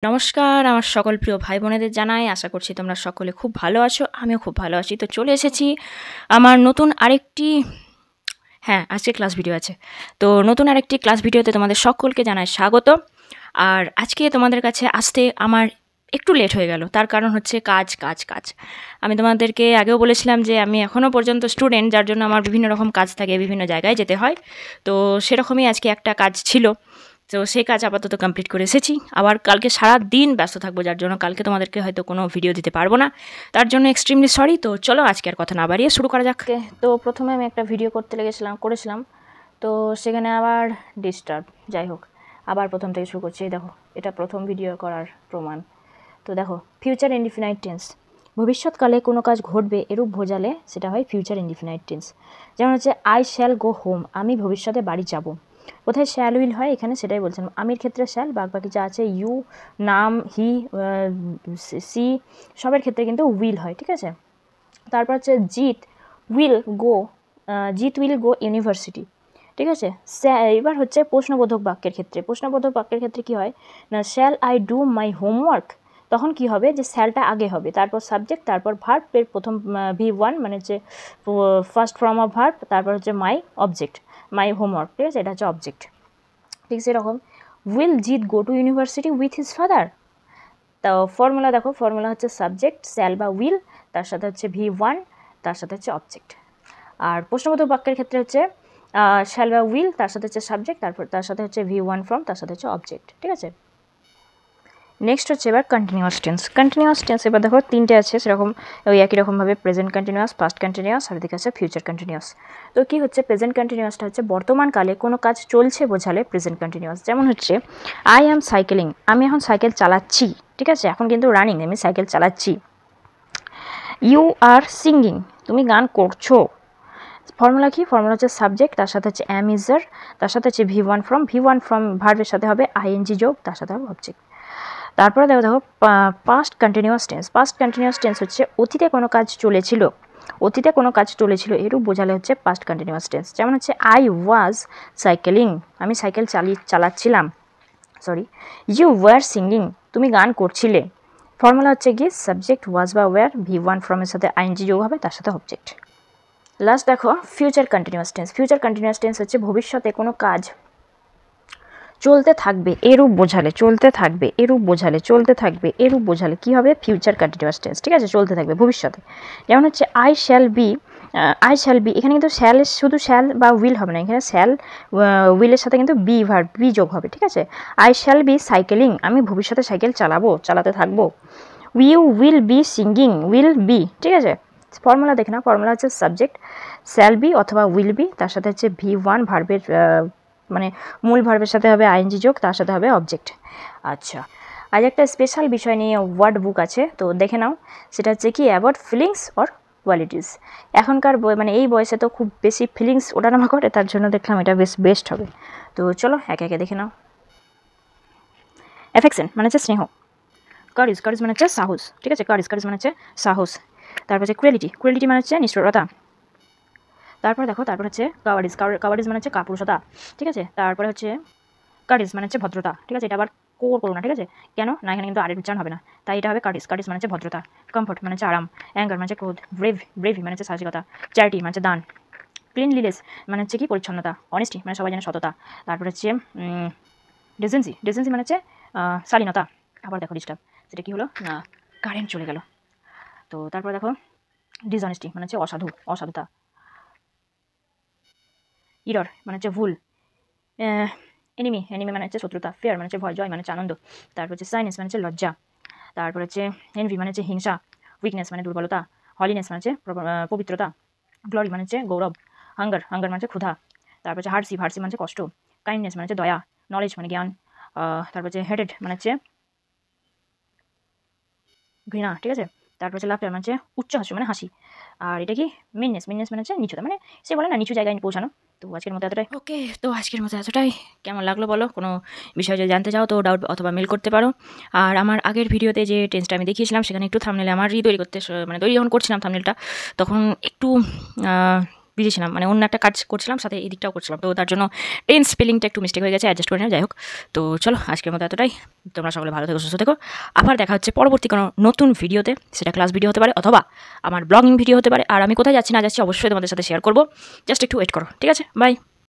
নমস্কার আমার সকল প্রিয় ভাই বোনেদের জানাই, আশা করছি তোমরা সকলে খুব ভালো আছো। আমিও খুব ভালো আছি। তো চলে এসেছি আমার নতুন আরেকটি আজকে ক্লাস ভিডিও আছে। তো নতুন আরেকটি ক্লাস ভিডিওতে তোমাদের সকলকে জানাই স্বাগত। আর আজকে তোমাদের কাছে আসতে আমার একটু লেট হয়ে গেল, তার কারণ হচ্ছে কাজ কাজ কাজ। আমি তোমাদেরকে আগেও বলেছিলাম যে আমি এখনও পর্যন্ত স্টুডেন্ট, যার জন্য আমার বিভিন্ন রকম কাজ থাকে, বিভিন্ন জায়গায় যেতে হয়। তো সেরকমই আজকে একটা কাজ ছিল, তো সেই কাজ আপাতত কমপ্লিট করে এসেছি। আবার কালকে সারা দিন ব্যস্ত থাকবো, যার জন্য কালকে তোমাদেরকে হয়তো কোনো ভিডিও দিতে পারবো না, তার জন্য এক্সট্রিমলি সরি। তো চলো আজকে আর কথা না বাড়িয়ে শুরু করা যাক। তো প্রথমে আমি একটা ভিডিও করতে করেছিলাম, তো সেখানে আবার ডিস্টার্ব, যাই হোক আবার প্রথম থেকে শুরু করছি। দেখো, এটা প্রথম ভিডিও করার প্রমাণ। তো দেখো, ফিউচার ইনডিফিনাইট টেন্স, ভবিষ্যৎকালে কোনো কাজ ঘটবে এরূপ বোঝালে সেটা হয় ফিউচার ইনডিফিনাইট টেন্স। যেমন হচ্ছে আই শ্যাল গো হোম, আমি ভবিষ্যতে বাড়ি যাব। কোথায় শ্যাল উইল হয়, এখানে সেটাই বলছেন। আমির ক্ষেত্রে শ্যাল, বাকি যা আছে ইউ, নাম, হি, সি, সবের ক্ষেত্রে কিন্তু উইল হয়, ঠিক আছে। তারপর হচ্ছে জিৎ উইল গো ইউনিভার্সিটি, ঠিক আছে। এবার হচ্ছে প্রশ্নবোধক বাক্যের ক্ষেত্রে। প্রশ্নবোধক বাক্যের ক্ষেত্রে কী হয় না, shall I do my homework, তখন কি হবে যে শ্যালটা আগে হবে, তারপর সাবজেক্ট, তারপর ভার্বের প্রথম V1 মানে হচ্ছে ফার্স্ট ফর্ম অফ ভার্ব, তারপর হচ্ছে মাই অবজেক্ট, মাই হোমওয়ার্ক, ঠিক আছে, এটা হচ্ছে অবজেক্ট। ঠিক সেরকম will Jeet go to university with his father. তো ফর্মুলা দেখো, ফর্মুলা হচ্ছে সাবজেক্ট শ্যাল বা উইল, তার সাথে হচ্ছে V1, তার সাথে হচ্ছে অবজেক্ট। আর প্রশ্নবোধক বাক্যের ক্ষেত্রে হচ্ছে শ্যাল বা উইল, তার সাথে হচ্ছে সাবজেক্ট, তারপর তার সাথে হচ্ছে V1 ফর্ম, তার সাথে হচ্ছে অবজেক্ট, ঠিক আছে। নেক্সট হচ্ছে এবার কন্টিনিউয়াস টেন্স। কন্টিনিউয়াস টেন্স এবার দেখো তিনটে আছে, সেরকম ওই একই রকমভাবে প্রেজেন্ট কন্টিনিউয়াস, পাস্ট কন্টিনিউয়াস, আর এদিকে আছে ফিউচার কন্টিনিউয়াস। তো কী হচ্ছে, প্রেজেন্ট কন্টিনিউয়াসটা হচ্ছে বর্তমানকালে কোনো কাজ চলছে বোঝালে প্রেজেন্ট কন্টিনিউয়াস। যেমন হচ্ছে আই অ্যাম সাইকেলিং, আমি এখন সাইকেল চালাচ্ছি, ঠিক আছে, এখন কিন্তু রানিং, আমি সাইকেল চালাচ্ছি। ইউ আর সিঙ্গিং, তুমি গান করছো। ফর্মুলা কি, ফর্মুলা হচ্ছে সাবজেক্ট, তার সাথে হচ্ছে অ্যাম ইজার, তার সাথে হচ্ছে V1 ফর্ম ভার্বের সাথে হবে ING যোগ, তার সাথে হবে অবজেক্ট। তারপরে দেখো past continuous tense. Past continuous tense হচ্ছে অতীতে কোনো কাজ চলেছিল, এরূপ বোঝালে হচ্ছে পাস্ট কন্টিনিউয়াস টেন্স। যেমন হচ্ছে আই ওয়াজ সাইকেলিং, আমি সাইকেল চালাচ্ছিলাম, ইউ ওয়ার সিঙ্গিং, তুমি গান করছিলে। ফর্মুলা হচ্ছে কি, সাবজেক্ট ওয়াজ বা ওয়ার, V1 ফর্মের সাথে ING যোগ হবে, তার সাথে অবজেক্ট। লাস্ট দেখো future continuous tense. Future continuous tense হচ্ছে ভবিষ্যতে কোনো কাজ চলতে থাকবে এরূপ বোঝালে, কী হবে, ফিউচার কন্টিনিউয়াস টেন্স, ঠিক আছে, চলতে থাকবে ভবিষ্যতে। যেমন হচ্ছে আই শ্যাল বি, এখানে কিন্তু শুধু শ্যাল বা উইল হবে না, এখানে শ্যাল উইলের সাথে কিন্তু বি যোগ হবে, ঠিক আছে। আই শ্যাল বি সাইকেলিং, আমি ভবিষ্যতে সাইকেল চালাতে থাকবো। ইউ উইল বি সিঙ্গিং, ঠিক আছে। ফর্মুলা দেখে না, ফর্মুলা হচ্ছে সাবজেক্ট শ্যাল বি অথবা উইল বি, তার সাথে হচ্ছে V1 ভার্বের মানে মূল ভার্বের সাথে হবে ING যোগ, তার সাথে হবে অবজেক্ট। আচ্ছা, আজ একটা স্পেশাল বিষয় নিয়ে ওয়ার্ড বুক আছে, তো দেখে নাও। সেটা হচ্ছে কি, অ্যাবাউট ফিলিংস অর কোয়ালিটিস। এখনকার এই বয়সে তো খুব বেশি ফিলিংস ওঠানামা করে, তার জন্য দেখলাম এটা বেস্ট হবে। তো চলো একে একে দেখে নাও। অ্যাফেকশন মানে হচ্ছে স্নেহ। কারেজ মানে হচ্ছে সাহস, ঠিক আছে, কারেজ মানে হচ্ছে সাহস। তারপর হচ্ছে ক্রুয়েলিটি মানে হচ্ছে নিষ্ঠুরতা। তারপর হচ্ছে কাওয়ার্ডিজ মানে হচ্ছে কাপুরুষতা, ঠিক আছে। তারপরে হচ্ছে কারেজ মানে হচ্ছে ভদ্রতা, ঠিক আছে, এটা আবার করো না, ঠিক আছে, কেন না, এখানে কিন্তু আরের উচ্চারণ হবে না, তাই এটা হবে কারেজ মানে হচ্ছে ভদ্রতা। কমফর্ট মানে হচ্ছে আরাম। অ্যাঙ্গার মানে হচ্ছে ক্রোধ। ব্রেভি মানে হচ্ছে সাহসিকতা। চ্যারিটি মানে হচ্ছে দান। ক্লিনলিনেস মানে হচ্ছে কি, পরিচ্ছন্নতা। অনেস্টি মানে সবাই জানে সততা। তারপর হচ্ছে ডেসেন্সি মানে হচ্ছে শালীনতা। আবার দেখো ডিস্টার্ব, সেটা কি হলো না, কারেন্ট চলে গেল। তো তারপর দেখো ডিসঅনেস্টি মানে হচ্ছে অসাধুতা। ইরর মানে হচ্ছে ভুল। এনিমি মানে হচ্ছে শত্রুতা। ফেয়ার মানে হচ্ছে ভয়, জয় মানে হচ্ছে আনন্দ। তারপর হচ্ছে সাইনেস মানে হচ্ছে লজ্জা। তারপর হচ্ছে এনভি মানে হচ্ছে হিংসা। উইকনেস মানে দুর্বলতা। হলিনেস মানে হচ্ছে পবিত্রতা। গ্লোরি মানে হচ্ছে গৌরব। হাঙ্গার মানে হচ্ছে ক্ষুধা। তারপর হচ্ছে হার্সি মানে হচ্ছে কষ্ট। কাইন্ডনেস মানে হচ্ছে দয়া। নলেজ মানে জ্ঞান। তারপর হচ্ছে হেডেড মানে হচ্ছে ঘৃণা, ঠিক আছে। তারপর হচ্ছে লাফটার মানে হচ্ছে উচ্চ হাস্য মানে হাসি। আর এটা কি মিননেস মানে হচ্ছে নিচুতা, মানে সে বলে না নিচু জায়গায় পৌঁছানো। তো আজকের মতো এতটাই। ওকে, তো আজকের মতো এতটাই। কেমন লাগলো বলো, কোনো বিষয় যদি জানতে চাও তো ডাউট অথবা মেল করতে পারো। আর আমার আগের ভিডিওতে যে টেন্সটা আমি দেখিয়েছিলাম, সেখানে একটু থাম্বনেলে আমার তৈরি যখন করছিলাম থাম্বনেলটা, তখন একটু বিজি ছিলাম, মানে অন্য একটা কাজ করছিলাম, সাথে এই দিকটাও করছিলাম, তো তার জন্য টেন্স স্পেলিংটা একটু মিস্টেক হয়ে গেছে, অ্যাডজাস্ট করে নেওয়া। যাই হোক, তো চলো আজকের মতো এতটাই। তোমরা সকলে ভালো থেকো, সুস্থ থেকো। আবার দেখা হচ্ছে পরবর্তী কোনো নতুন ভিডিওতে, সেটা ক্লাস ভিডিও হতে পারে অথবা আমার ব্লগিং ভিডিও হতে পারে। আর আমি কোথায় যাচ্ছি না যাচ্ছি অবশ্যই তোমাদের সাথে শেয়ার করবো, জাস্ট একটু ওয়েট করো, ঠিক আছে? বাই।